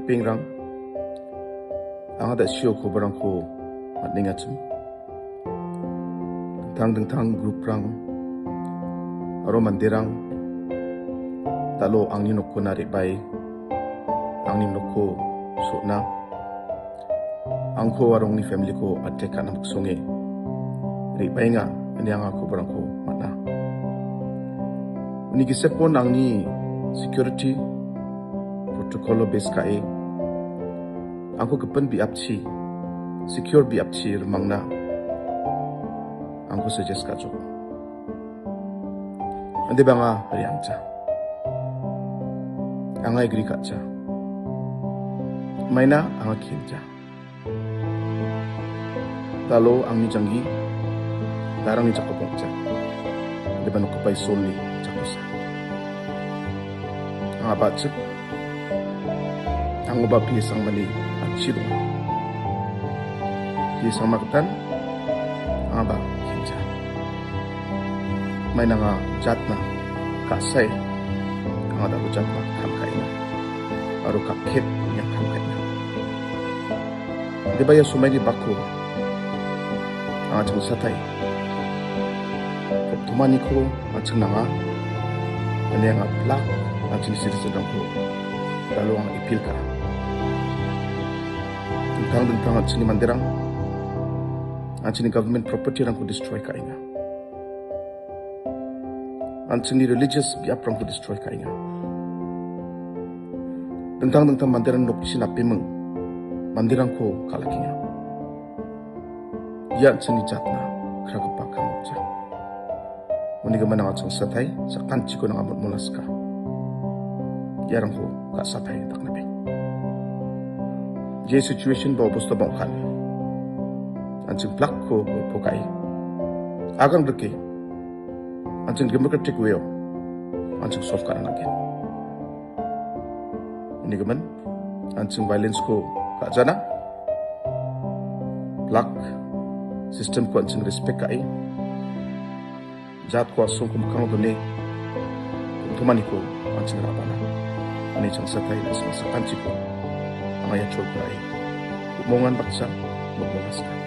pingrang anga da sio ko barang ko matninga chum dengtang grup rang aro mandirang talo angni nokko na ribai angni nokko sona angko warong ni family ko attack kana maksonge ribai nga ani anga ko barang ko matna uni gisepon angni security protocol base kae angko kepen bi apchi secure bi apchi remangna angko suggest ka jo ande banga riangcha anga agree ka cha maina anga kinja talo angni jangi darang ni jakopongcha ande banu kapai solni jakosa anga bachuk anga ba pisang mani achiru pisang maktan anga ba kinja maina nga jatna kasai anga da jatna kam kaina aru ka khep yang kam kaina de baya sumai ni bakku anga chung satai kop tumani ko achung nanga ane anga plak achung citizen ko daluang ipil ka tentang achung mandirang achung government property rang ko destroy kaina anching religious biaprang ko destroy kainga tentang mandiran noksin apimeng mandirang ko kalakinga ya chini jatna kragpa kamcha uniga mananga chung sathai sakan chiko nang amot mulaska yarang ko ka sathai taknabe je situation ba obosta bang khan anching plak ko pokai agang reke anching democratic way anching solve karan again ini gaman anching violence ko kajana plak system ko anching respect kai jat ko asung kum kang dune tumani ko anching rabana ani chang satai nas sakan chiko amaya chol kai mongan baksa momonaska